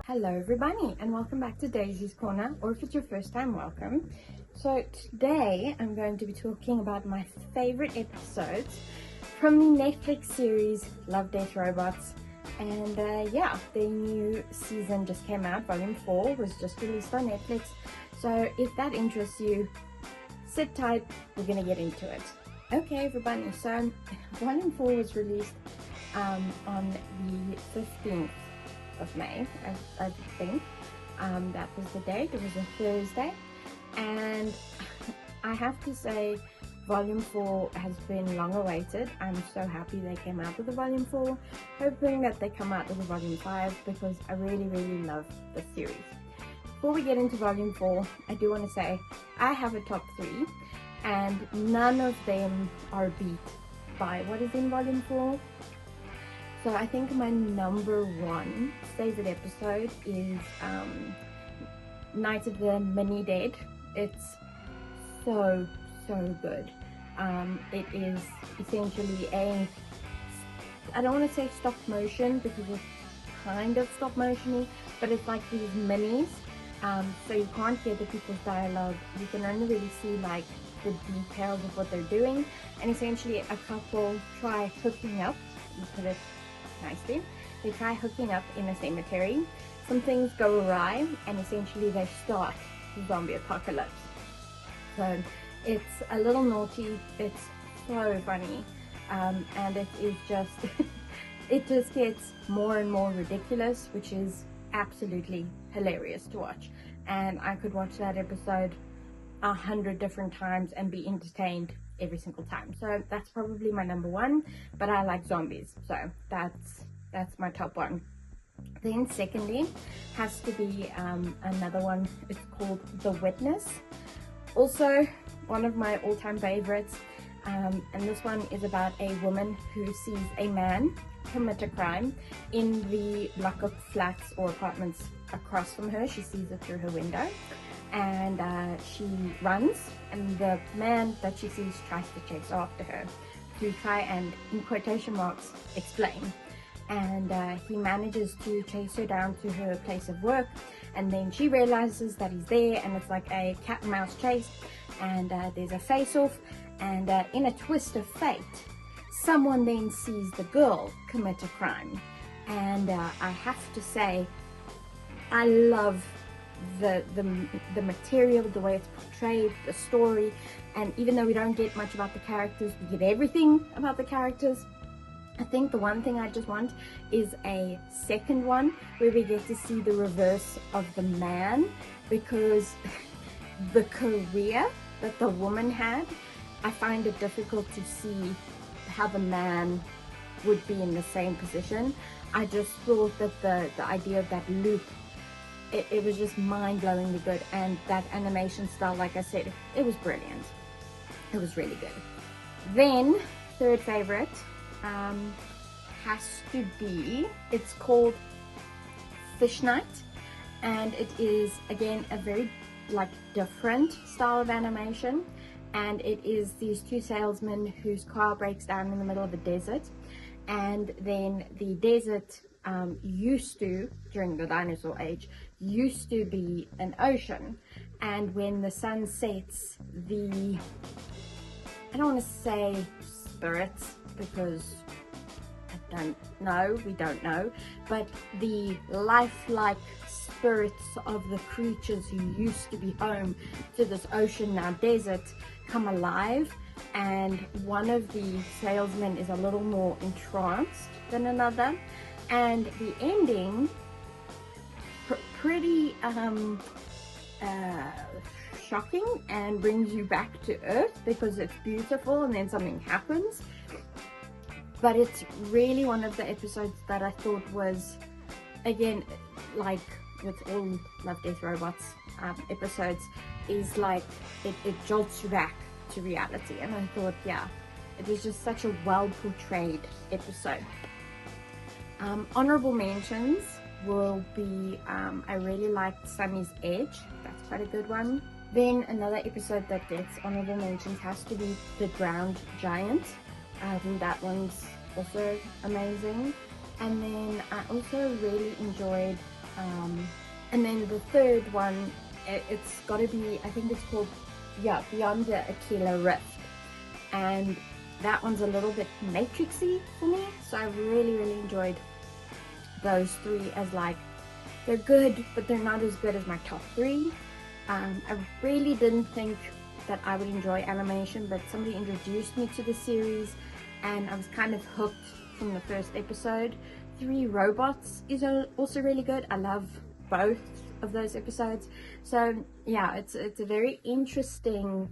Hello everybody and welcome back to Daisy's Corner, or if it's your first time, welcome. So today I'm going to be talking about my favorite episodes from the Netflix series Love, Death, Robots. And yeah, the new season just came out. Volume 4 was just released on Netflix. So if that interests you, sit tight, we're gonna get into it. Okay everybody, so Volume 4 was released on the 15th of May, I think. That was the date. It was a Thursday, and I have to say Volume 4 has been long awaited. I'm so happy they came out with the Volume 4, hoping that they come out with a Volume 5 because I really love the series. Before we get into Volume 4, I do want to say I have a top 3 and none of them are beat by what is in Volume 4. So I think my number 1 favorite episode is Night of the Mini Dead. It's so good. It is essentially a, I don't want to say stop motion because it's kind of stop motion-y, but it's like these minis. So you can't hear the people's dialogue. You can only really see like the details of what they're doing, and essentially a couple try hooking up, you put it nicely, they try hooking up in a cemetery. Some things go awry and essentially they start the zombie apocalypse. So it's a little naughty, it's so funny, and it is just it just gets more and more ridiculous, which is absolutely hilarious to watch. And I could watch that episode 100 different times and be entertained every single time. So that's probably my number 1, but I like zombies, so that's my top 1. Then secondly has to be another one. It's called The Witness, also one of my all-time favorites, and this one is about a woman who sees a man commit a crime in the block of flats or apartments across from her. She sees it through her window, and she runs, and the man that she sees tries to chase after her to try and, in quotation marks, explain. And he manages to chase her down to her place of work, and then she realizes that he's there, and it's like a cat and mouse chase, and there's a face-off, and in a twist of fate, someone then sees the girl commit a crime. And I have to say, I love the material, the way it's portrayed, the story, and even though we don't get much about the characters, we get everything about the characters. I think the one thing I just want is a second one where we get to see the reverse of the man, because the career that the woman had, I find it difficult to see how the man would be in the same position. I just thought that the idea of that loop, it was just mind-blowingly good, and that animation style, like I said, it was brilliant. It was really good. Then third favorite has to be, it's called Fish Night, and it is again a very like different style of animation, and it is these 2 salesmen whose car breaks down in the middle of the desert, and then the desert used to, during the dinosaur age, used to be an ocean, and when the sun sets, the, I don't want to say spirits because I don't know, we don't know, but the lifelike spirits of the creatures who used to be home to this ocean, now desert, come alive, and one of the salesmen is a little more entranced than another, and the ending pretty shocking and brings you back to earth because it's beautiful and then something happens. But it's really one of the episodes that I thought was, again, like with all Love, Death, Robots episodes, is like it jolts you back to reality, and I thought, yeah, it was just such a well portrayed episode. Honorable mentions will be, I really liked Sunny's Edge. That's quite a good one. Then another episode that gets honorable mentions has to be The Ground Giant. I think that one's also amazing. And then I also really enjoyed And then the third one, it's got to be, I think it's called, yeah, Beyond the Aquila Rift. And that one's a little bit matrixy for me, so I really enjoyed those three. As like, they're good, but they're not as good as my top three. I really didn't think that I would enjoy animation, but somebody introduced me to the series and I was kind of hooked from the first episode. 3 Robots is also really good. I love both of those episodes. So yeah, it's a very interesting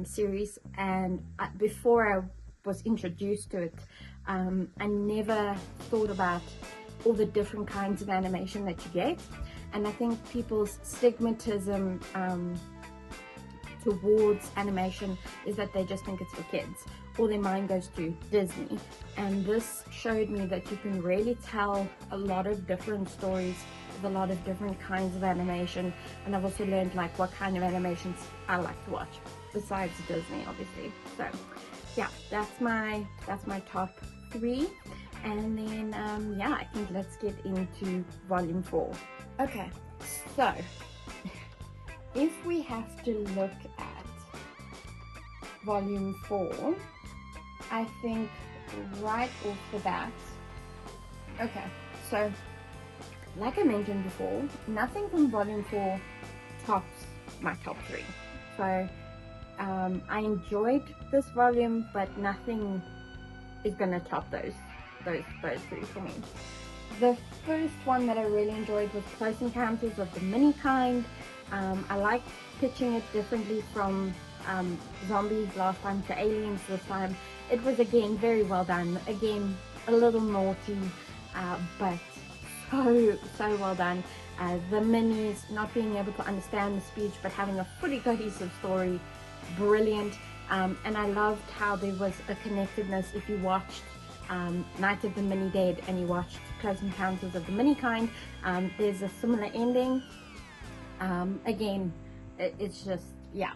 series, and before I was introduced to it, I never thought about all the different kinds of animation that you get. And I think people's stigmatism towards animation is that they just think it's for kids, or their mind goes to Disney. And this showed me that you can really tell a lot of different stories with a lot of different kinds of animation. And I've also learned like what kind of animations I like to watch besides Disney, obviously. So yeah, that's my top 3. And then yeah, I think let's get into volume 4. Okay, so if we have to look at volume 4, I think right off the bat, okay, so like I mentioned before, nothing from volume 4 tops my top 3. So I enjoyed this volume, but nothing is gonna top those 3 for me. The first one that I really enjoyed was Close Encounters of the Mini Kind. I liked pitching it differently from zombies last time to aliens this time. It was again very well done. Again, a little naughty, but so well done. The minis not being able to understand the speech but having a fully cohesive story, brilliant. And I loved how there was a connectedness if you watched Night of the Mini Dead and you watched Close Encounters of the Mini Kind. There's a similar ending. Again, it's just, yeah,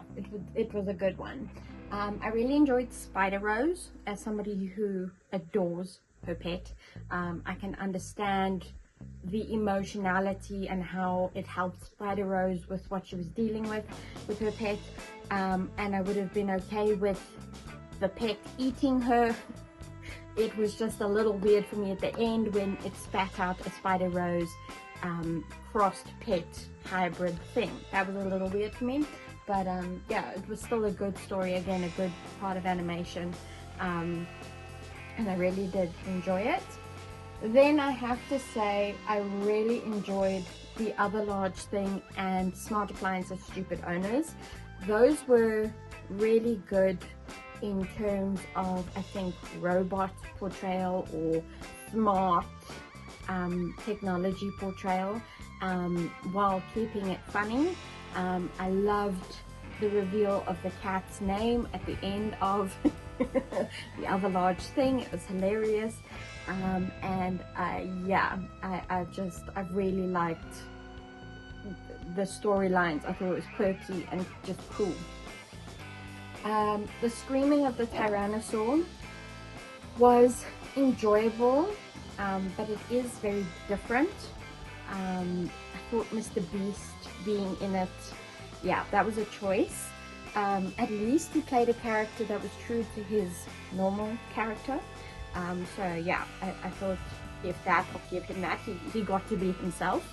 it was a good one. I really enjoyed Spider Rose. As somebody who adores her pet, I can understand the emotionality and how it helped Spider Rose with what she was dealing with her pet. And I would have been okay with the pet eating her. It was just a little weird for me at the end when it spat out a Spider Rose crossed pet hybrid thing. That was a little weird for me, but yeah, it was still a good story, again a good part of animation, and I really did enjoy it. Then I have to say I really enjoyed The Other Large Thing and Smart Appliances, Stupid Owners. Those were really good in terms of, I think, robot portrayal or smart technology portrayal, while keeping it funny. I loved the reveal of the cat's name at the end of The Other Large Thing. It was hilarious. And yeah, I really liked the storylines. I thought it was quirky and just cool. The screaming of the Tyrannosaur was enjoyable, but it is very different. I thought Mr. Beast being in it, yeah, that was a choice. At least he played a character that was true to his normal character. So yeah, I thought if that, I'll give him that. He got to be himself.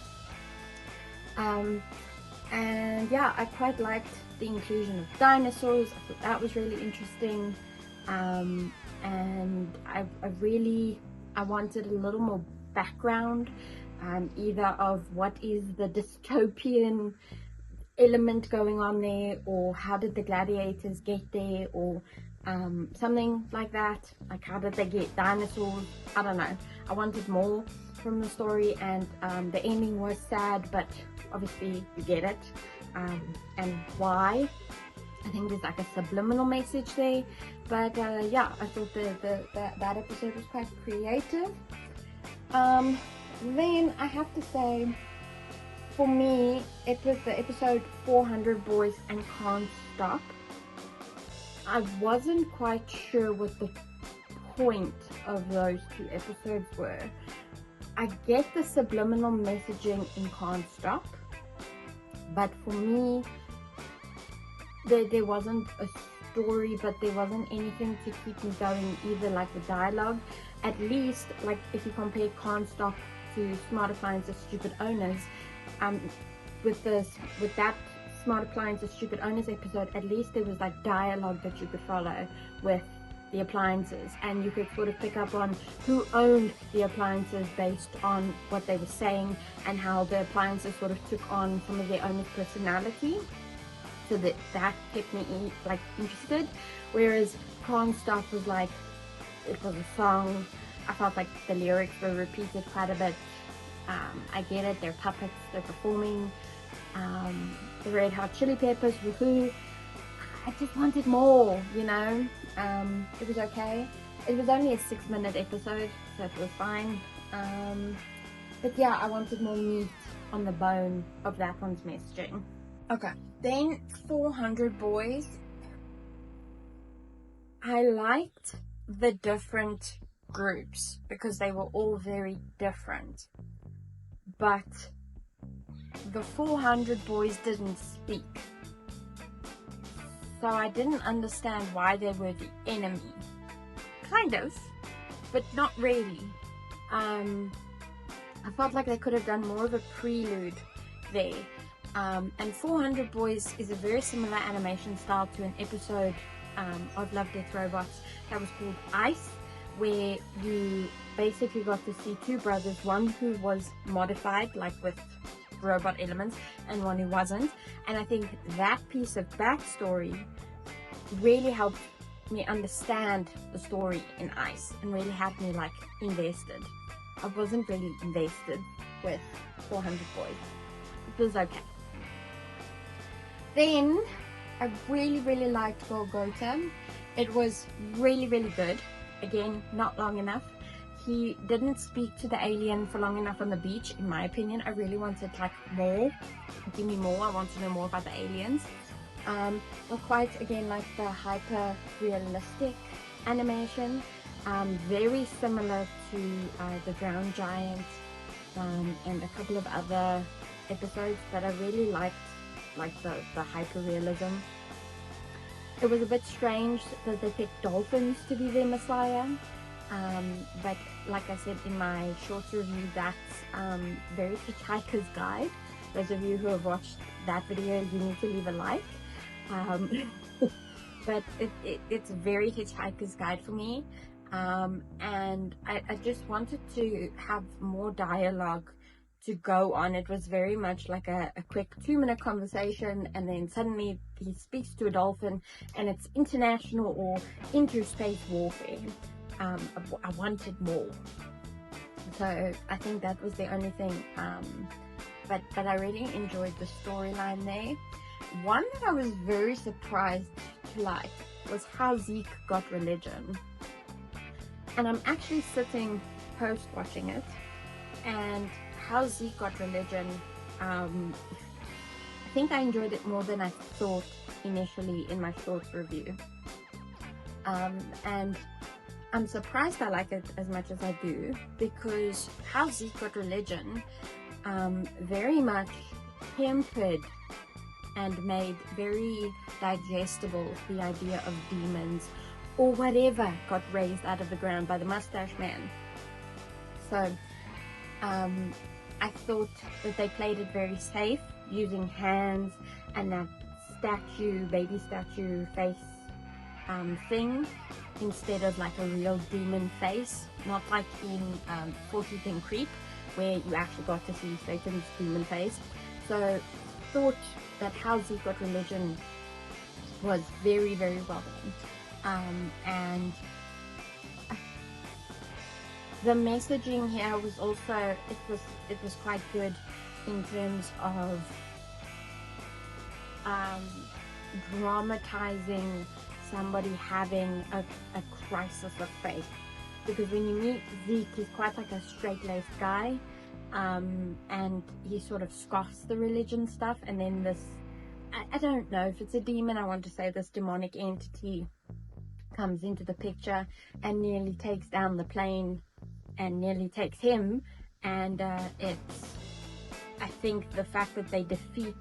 And yeah, I quite liked the inclusion of dinosaurs. I thought that was really interesting. And I wanted a little more background, either of what is the dystopian element going on there, or how did the gladiators get there, or something like that. Like, how did they get dinosaurs? I don't know. I wanted more from the story, and the ending was sad, but obviously you get it, and why. I think there's like a subliminal message there, but yeah, I thought that episode was quite creative. Then I have to say, for me, it was the episode 400 Boys and Can't Stop. I wasn't quite sure what the point of those 2 episodes were. I get the subliminal messaging in Can't Stop, but for me, there wasn't a story, but there wasn't anything to keep me going either, like the dialogue. At least, like if you compare Can't Stop to Smart Appliances Stupid Owners, with that Smart Appliances Stupid Owners episode, at least there was like dialogue that you could follow with the appliances, and you could sort of pick up on who owned the appliances based on what they were saying, and how the appliances sort of took on some of their owner's personality. So that kept me interested. Whereas Can't Stop was like, it was a song. I felt like the lyrics were repeated quite a bit. I get it, they're puppets, they're performing. The Red Hot Chili Peppers, woohoo. I just wanted more, you know. It was okay. It was only a 6-minute episode, so it was fine. But yeah, I wanted more meat on the bone of that one's messaging. Okay, then 400 Boys. I liked the different groups because they were all very different. But the 400 Boys didn't speak. So I didn't understand why they were the enemy. Kind of, but not really. I felt like they could have done more of a prelude there. And 400 Boys is a very similar animation style to an episode of Love, Death, Robots that was called Ice, where you basically got to see two brothers, one who was modified, like with robot elements, and one who wasn't. And I think that piece of backstory really helped me understand the story in Ice and really had me like invested. I wasn't really invested with 400 Boys. It was okay. Then I really liked Golgotha. It was really good. Again, not long enough. He didn't speak to the alien for long enough on the beach, in my opinion. I really wanted like more. Give me more. I want to know more about the aliens. Not quite, again, like the hyper realistic animation. Very similar to the Drowned Giant and a couple of other episodes, but I really liked like the hyper realism. It was a bit strange that they picked dolphins to be their messiah. But like I said in my short review, that's very Hitchhiker's Guide. Those of you who have watched that video, you need to leave a like. But it's very Hitchhiker's Guide for me. And I just wanted to have more dialogue to go on. It was very much like a quick 2-minute conversation, and then suddenly he speaks to a dolphin, and it's international or interspace warfare. I wanted more, so I think that was the only thing. But I really enjoyed the storyline there. One that I was very surprised to like was how Zeke got religion, and I'm actually sitting post watching it, and how Zeke got religion, I think I enjoyed it more than I thought initially in my short review. And I'm surprised I like it as much as I do, because how Zeke got religion very much tempered and made very digestible the idea of demons or whatever got raised out of the ground by the mustache man. So I thought that they played it very safe, using hands and that statue, baby statue face thing, instead of like a real demon face, not like in 14th Creep, where you actually got to see Satan's demon face. So thought that how Zeke got religion was very well done. And the messaging here was also, it was quite good in terms of dramatizing somebody having a crisis of faith, because when you meet Zeke, he's quite like a straight-laced guy, and he sort of scoffs the religion stuff, and then this, I don't know if it's a demon, I want to say this demonic entity comes into the picture and nearly takes down the plane and nearly takes him, and I think the fact that they defeat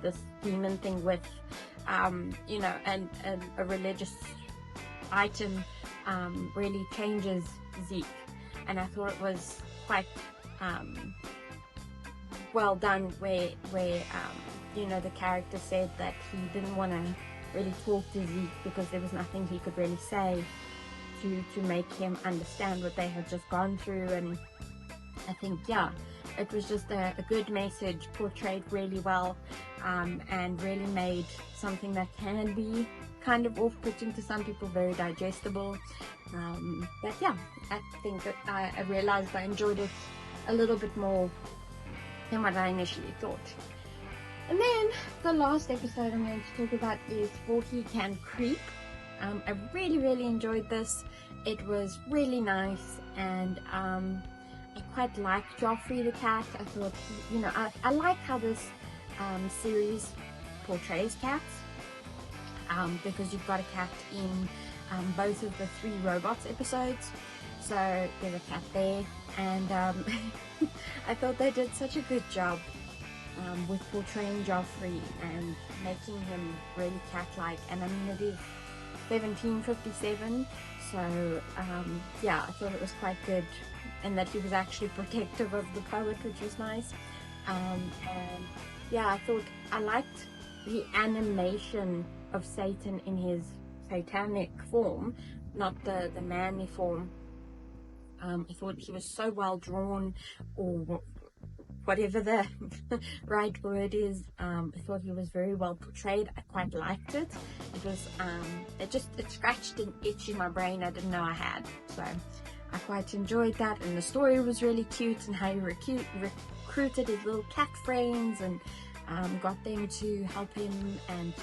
this demon thing with you know, and a religious item really changes Zeke, and I thought it was quite well done, where you know, the character said that he didn't want to really talk to Zeke because there was nothing he could really say to make him understand what they had just gone through. And I think, yeah, it was just a good message, portrayed really well, and really made something that can be kind of off-putting to some people very digestible. But yeah, I think that I realized I enjoyed it a little bit more than what I initially thought. And then the last episode I'm going to talk about is For He Can Creep. I really enjoyed this. It was really nice, and I quite liked Joffrey the cat. I thought, you know, I like how this series portrays cats, because you've got a cat in both of the 3 robots episodes. So there's a cat there, and I thought they did such a good job with portraying Joffrey and making him really cat-like. And I mean, it is 1757, so yeah, I thought it was quite good, and that he was actually protective of the poet, which was nice. And yeah, I thought I liked the animation of Satan in his satanic form, not the manly form. I thought he was so well drawn, or whatever the right word is. I thought he was very well portrayed. I quite liked it. It was it scratched an itch in my brain I didn't know I had, so I quite enjoyed that. And the story was really cute, and how he recruited his little cat friends and got them to help him. And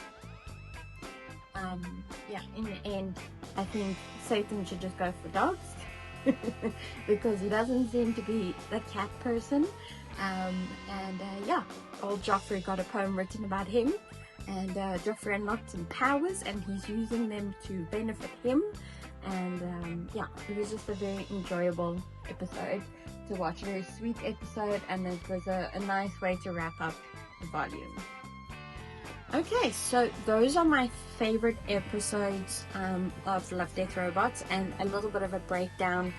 yeah, in the end, I think Satan should just go for dogs because he doesn't seem to be the cat person. Yeah, old Joffrey got a poem written about him, and Joffrey unlocked some powers, and he's using them to benefit him. And yeah, it was just a very enjoyable episode to watch, a very sweet episode, and it was a nice way to wrap up the volume. Okay, so those are my favorite episodes of Love, Death, Robots, and a little bit of a breakdown,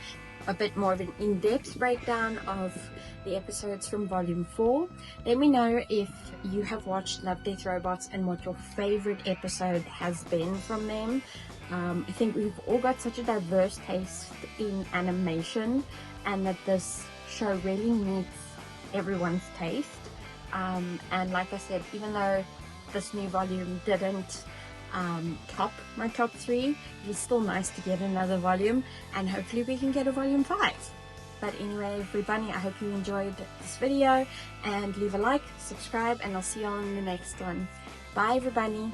a bit more of an in-depth breakdown of the episodes from Volume 4. Let me know if you have watched Love, Death, Robots and what your favorite episode has been from them. I think we've all got such a diverse taste in animation, and that this show really meets everyone's taste. And like I said, even though this new volume didn't top my top 3, it was still nice to get another volume, and hopefully we can get a volume 5. But anyway, everybody, I hope you enjoyed this video, and leave a like, subscribe, and I'll see you on the next one. Bye everybody.